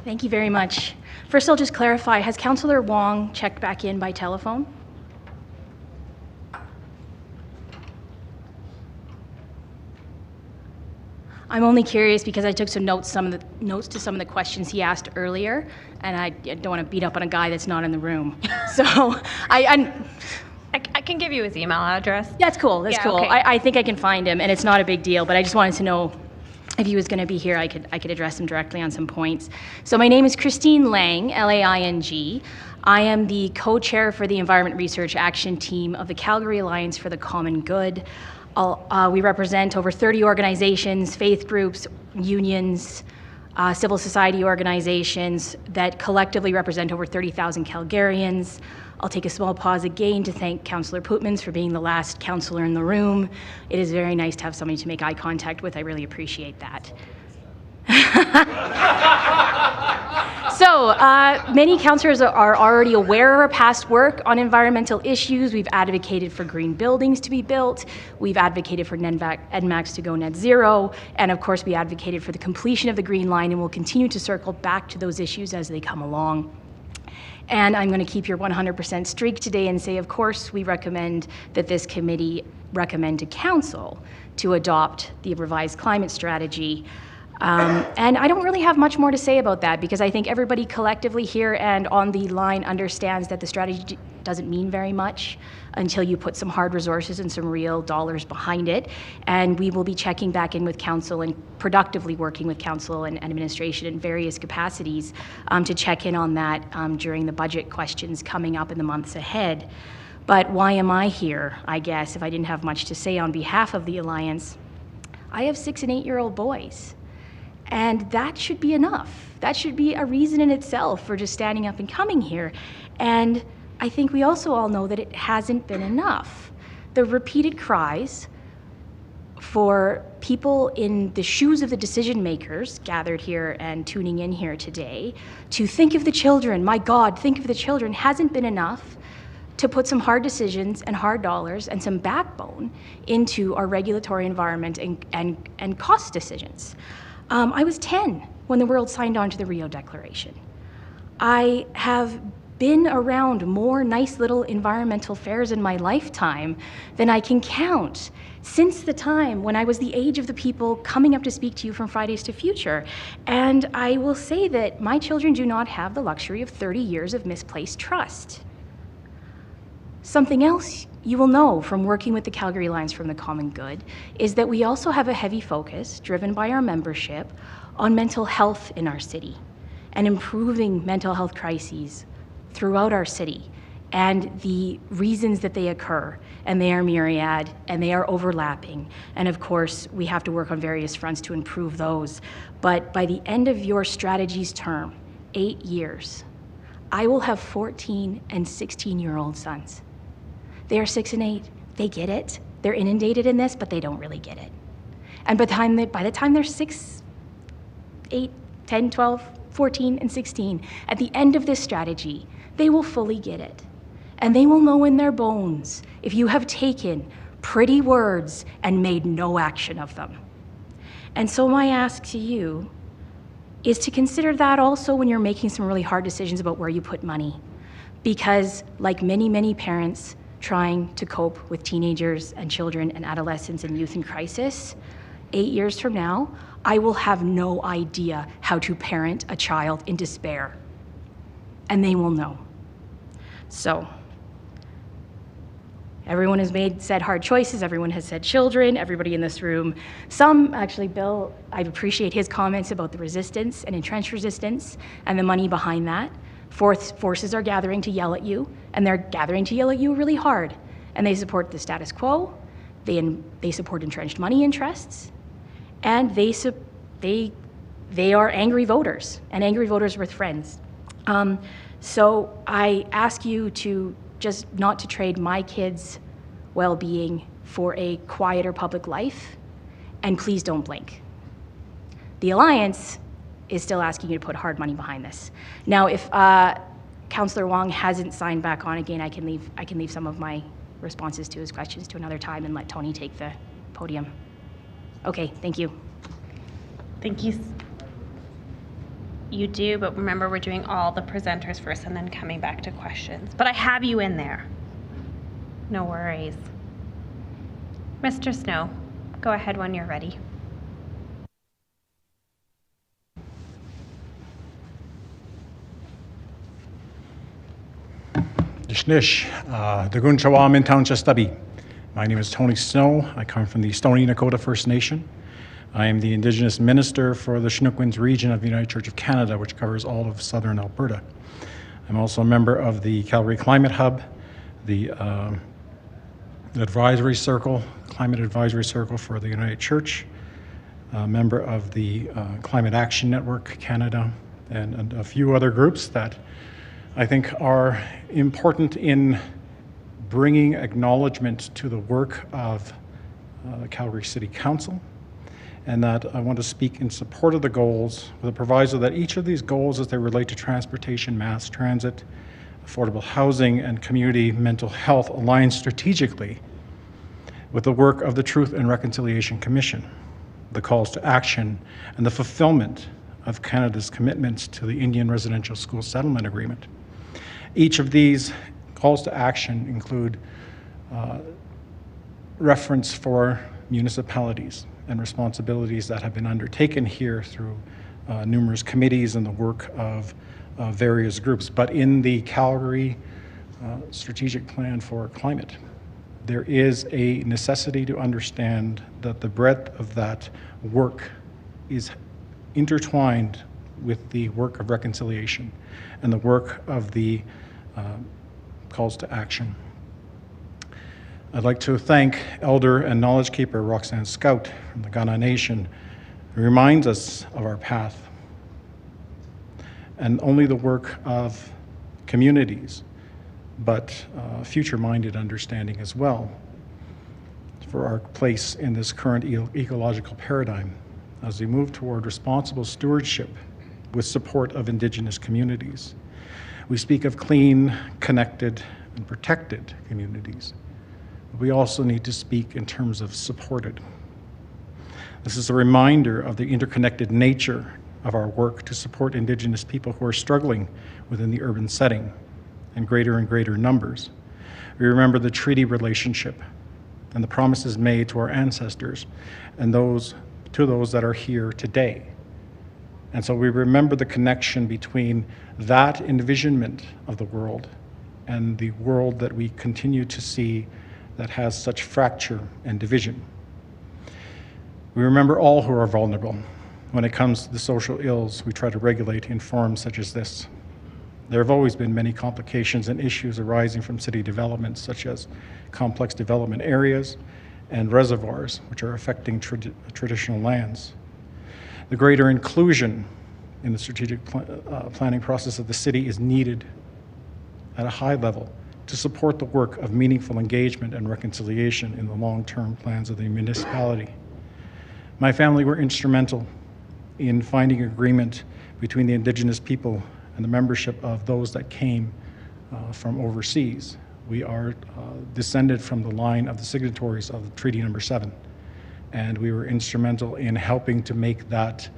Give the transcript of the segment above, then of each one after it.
Thank you very much. First, I'll just clarify, has Councillor Wong checked back in by telephone? I'm only curious because I took some notes to some of the questions he asked earlier, and I don't want to beat up on a guy that's not in the room. So I can give you his email address. That's cool. That's cool. Okay. I think I can find him, and it's not a big deal. But I just wanted to know if he was going to be here, I could address him directly on some points. So my name is Christine Laing, L-A-I-N-G. I am the co-chair for the Environment Research Action Team of the Calgary Alliance for the Common Good. We represent over 30 organizations, faith groups, unions, civil society organizations that collectively represent over 30,000 Calgarians. I'll take a small pause again to thank Councillor Pootmans for being the last councillor in the room. It is very nice to have somebody to make eye contact with. I really appreciate that. So, many councillors are already aware of our past work on environmental issues. We've advocated for green buildings to be built. We've advocated for NMAX to go net zero. And of course, we advocated for the completion of the Green Line, and we'll continue to circle back to those issues as they come along. And I'm going to keep your 100% streak today and say, of course, we recommend that this committee recommend to Council to adopt the revised climate strategy. And I don't really have much more to say about that because I think everybody collectively here and on the line understands that the strategy doesn't mean very much until you put some hard resources and some real dollars behind it. And we will be checking back in with Council and productively working with Council and administration in various capacities to check in on that during the budget questions coming up in the months ahead. But why am I here, I guess, if I didn't have much to say on behalf of the Alliance? I have 6- and 8-year-old boys. And that should be enough. That should be a reason in itself for just standing up and coming here. And I think we also all know that it hasn't been enough. The repeated cries for people in the shoes of the decision makers gathered here and tuning in here today to think of the children, my God, think of the children, hasn't been enough to put some hard decisions and hard dollars and some backbone into our regulatory environment and cost decisions. I was 10 when the world signed on to the Rio Declaration. I have been around more nice little environmental fairs in my lifetime than I can count since the time when I was the age of the people coming up to speak to you from Fridays to Future. And I will say that my children do not have the luxury of 30 years of misplaced trust. Something else you will know from working with the Calgary Alliance from the Common Good is that we also have a heavy focus, driven by our membership, on mental health in our city and improving mental health crises throughout our city and the reasons that they occur. And they are myriad and they are overlapping. And of course, we have to work on various fronts to improve those. But by the end of your strategy's term, 8 years, I will have 14 and 16-year-old sons. They are 6 and 8. They get it. They're inundated in this, but they don't really get it. And by the time they're 6, 8, 10, 12, 14, and 16, at the end of this strategy, they will fully get it. And they will know in their bones if you have taken pretty words and made no action of them. And so my ask to you is to consider that also when you're making some really hard decisions about where you put money. Because like many, many parents, trying to cope with teenagers and children and adolescents and youth in crisis, 8 years from now, I will have no idea how to parent a child in despair. And they will know. So, everyone has said hard choices, everyone has said children, everybody in this room. Some, actually, Bill, I appreciate his comments about the resistance and entrenched resistance and the money behind that. Forces are gathering to yell at you, and they're gathering to yell at you really hard. And they support the status quo, they support entrenched money interests, and they are angry voters, and angry voters with friends. So I ask you to just not to trade my kids' well-being for a quieter public life, and please don't blink. The Alliance is still asking you to put hard money behind this. Now, if Councillor Wong hasn't signed back on again, I can leave some of my responses to his questions to another time and let Tony take the podium. Okay, thank you. Thank you. You do, but remember we're doing all the presenters first and then coming back to questions. But I have you in there. No worries. Mr. Snow, go ahead when you're ready. Dishnish, Dagun Chawam in Town Chastabi. My name is Tony Snow. I come from the Stoney Nakoda First Nation. I am the Indigenous Minister for the Chinookwyns region of the United Church of Canada, which covers all of southern Alberta. I'm also a member of the Calgary Climate Hub, the Advisory Circle, Climate Advisory Circle for the United Church, a member of the Climate Action Network Canada, and a few other groups that I think are important in bringing acknowledgement to the work of the Calgary City Council, and that I want to speak in support of the goals with a proviso that each of these goals, as they relate to transportation, mass transit, affordable housing, and community mental health, align strategically with the work of the Truth and Reconciliation Commission, the calls to action, and the fulfillment of Canada's commitments to the Indian Residential School Settlement Agreement. Each of these calls to action include reference for municipalities and responsibilities that have been undertaken here through numerous committees and the work of various groups. But in the Calgary Strategic Plan for Climate, there is a necessity to understand that the breadth of that work is intertwined with the work of reconciliation and the work of the calls to action. I'd like to thank Elder and Knowledge Keeper Roxanne Scout from the Kainai Nation, who reminds us of our path. And only the work of communities, but future-minded understanding as well, for our place in this current ecological paradigm as we move toward responsible stewardship with support of Indigenous communities. We speak of clean, connected, and protected communities. We also need to speak in terms of supported. This is a reminder of the interconnected nature of our work to support Indigenous people who are struggling within the urban setting in greater and greater numbers. We remember the treaty relationship and the promises made to our ancestors and to those that are here today. And so we remember the connection between that envisionment of the world and the world that we continue to see that has such fracture and division. We remember all who are vulnerable. When it comes to the social ills we try to regulate in forms such as this. There have always been many complications and issues arising from city development, such as complex development areas and reservoirs, which are affecting traditional lands. The greater inclusion in the strategic planning process of the city is needed at a high level to support the work of meaningful engagement and reconciliation in the long-term plans of the municipality. My family were instrumental in finding agreement between the Indigenous people and the membership of those that came from overseas. We are descended from the line of the signatories of Treaty Number 7, and we were instrumental in helping to make that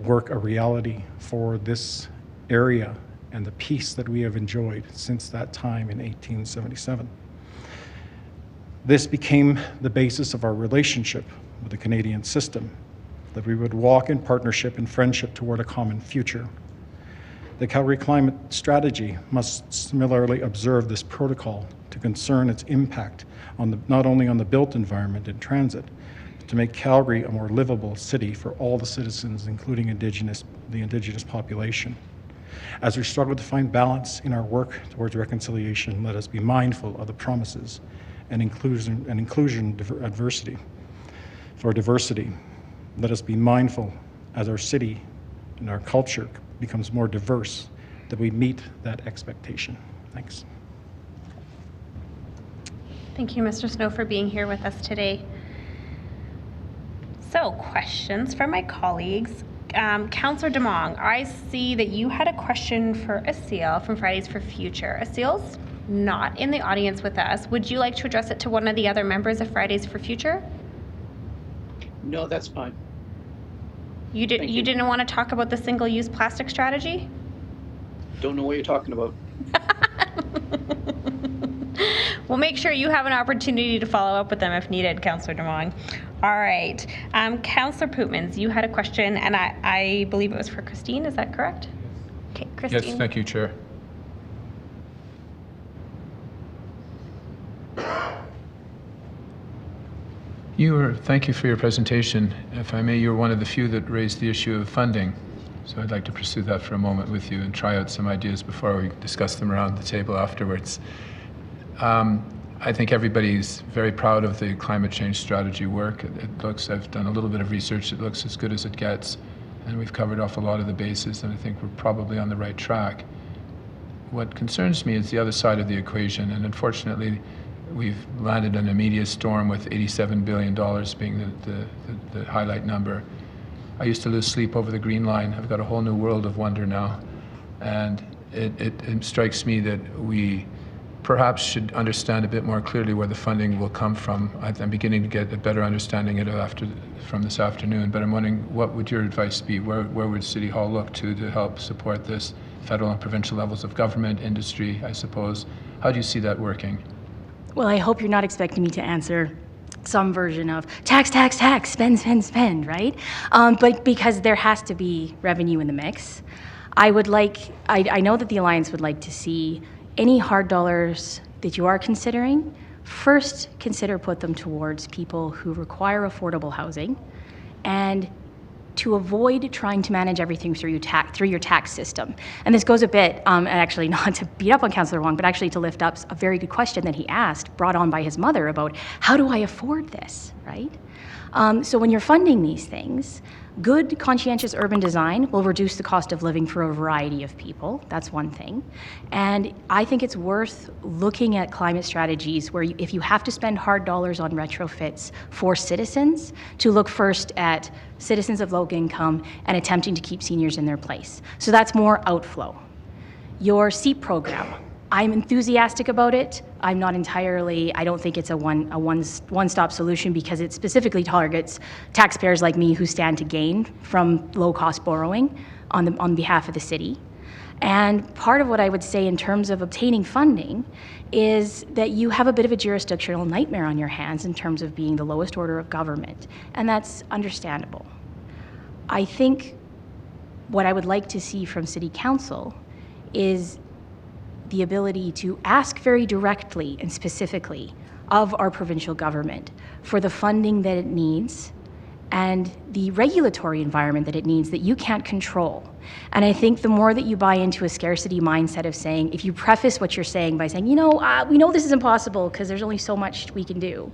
work a reality for this area and the peace that we have enjoyed since that time in 1877. This became the basis of our relationship with the Canadian system, that we would walk in partnership and friendship toward a common future. The Calgary Climate Strategy must similarly observe this protocol to concern its impact on not only on the built environment and transit, but to make Calgary a more livable city for all the citizens, including the Indigenous population. As we struggle to find balance in our work towards reconciliation, let us be mindful of the promises and inclusion adversity for diversity. Let us be mindful as our city and our culture becomes more diverse that we meet that expectation. Thanks. Thank you, Mr. Snow, for being here with us today. So, questions from my colleagues. Councillor Demong, I see that you had a question for Asil from Fridays for Future. Asil's not in the audience with us. Would you like to address it to one of the other members of Fridays for Future? No, that's fine. You didn't want to talk about the single-use plastic strategy? Don't know what you're talking about. We'll make sure you have an opportunity to follow up with them if needed, Councillor DeMong. All right. Councillor Pootmans, you had a question, and I believe it was for Christine. Is that correct? Okay, Christine. Yes, thank you, Chair. Thank you for your presentation. If I may, you're one of the few that raised the issue of funding. So I'd like to pursue that for a moment with you and try out some ideas before we discuss them around the table afterwards. I think everybody's very proud of the climate change strategy work. I've done a little bit of research, it looks as good as it gets, and we've covered off a lot of the bases, and I think we're probably on the right track. What concerns me is the other side of the equation, and unfortunately, we've landed in a media storm with $87 billion being the highlight number. I used to lose sleep over the Green Line. I've got a whole new world of wonder now. And it strikes me that we perhaps should understand a bit more clearly where the funding will come from. I'm beginning to get a better understanding of it from this afternoon, but I'm wondering, what would your advice be? Where would City Hall look to help support this? Federal and provincial levels of government, industry, I suppose. How do you see that working? Well, I hope you're not expecting me to answer some version of tax, tax, tax, spend, spend, spend, right? But because there has to be revenue in the mix, I know that the Alliance would like to see any hard dollars that you are considering, first consider put them towards people who require affordable housing, and to avoid trying to manage everything through your tax system. And this goes a bit, and actually not to beat up on Councillor Wong, but actually to lift up a very good question that he asked, brought on by his mother, about how do I afford this, right? So when you're funding these things, good, conscientious urban design will reduce the cost of living for a variety of people. That's one thing. And I think it's worth looking at climate strategies where if you have to spend hard dollars on retrofits for citizens, to look first at citizens of low income and attempting to keep seniors in their place. So that's more outflow. Your SEEP program, I'm enthusiastic about it. I'm not entirely, I don't think it's a one-stop solution, because it specifically targets taxpayers like me who stand to gain from low-cost borrowing on behalf of the city. And part of what I would say in terms of obtaining funding is that you have a bit of a jurisdictional nightmare on your hands in terms of being the lowest order of government, and that's understandable. I think what I would like to see from City Council is the ability to ask very directly and specifically of our provincial government for the funding that it needs and the regulatory environment that it needs that you can't control. And I think the more that you buy into a scarcity mindset of saying, if you preface what you're saying by saying, we know this is impossible because there's only so much we can do,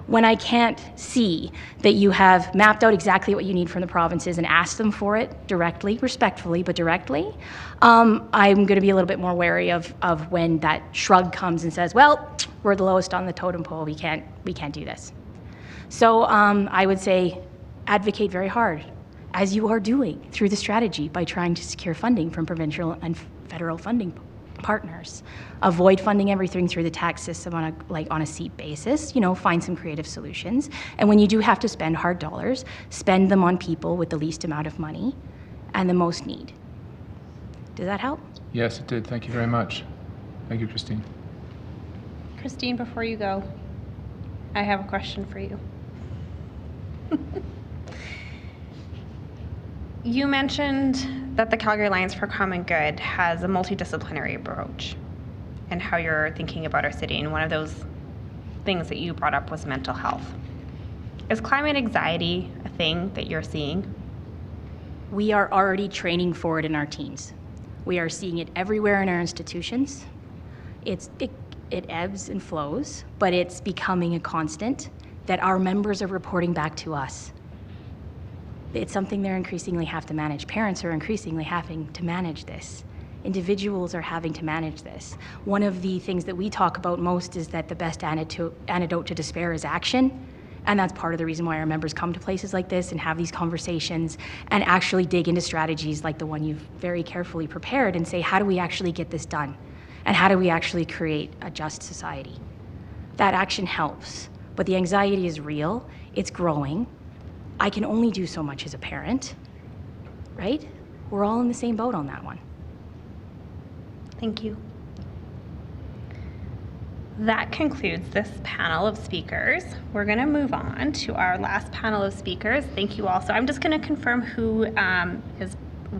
when I can't see that you have mapped out exactly what you need from the provinces and asked them for it directly, respectfully, but directly, I'm going to be a little bit more wary of when that shrug comes and says, well, we're the lowest on the totem pole, we can't do this. So I would say advocate very hard, as you are doing through the strategy by trying to secure funding from provincial and federal funding partners. Avoid funding everything through the tax system on a seat basis, find some creative solutions. And when you do have to spend hard dollars, spend them on people with the least amount of money and the most need. Does that help? Yes, it did. Thank you very much. Thank you, Christine. Christine, before you go, I have a question for you. You mentioned that the Calgary Alliance for Common Good has a multidisciplinary approach and how you're thinking about our city, and one of those things that you brought up was mental health. Is climate anxiety a thing that you're seeing? We are already training for it in our teens. We are seeing it everywhere in our institutions. It ebbs and flows, but it's becoming a constant that our members are reporting back to us. It's something they're increasingly have to manage. Parents are increasingly having to manage this. Individuals are having to manage this. One of the things that we talk about most is that the best antidote to despair is action. And that's part of the reason why our members come to places like this and have these conversations and actually dig into strategies like the one you've very carefully prepared and say, how do we actually get this done? And how do we actually create a just society? That action helps, but the anxiety is real, it's growing. I can only do so much as a parent. right? We're all in the same boat on that one. Thank you. That concludes this panel of speakers. We're going to move on to our last panel of speakers. Thank you all. So I'm just going to confirm who is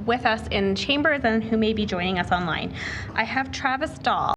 with us in chambers and who may be joining us online. I have Travis Dahl.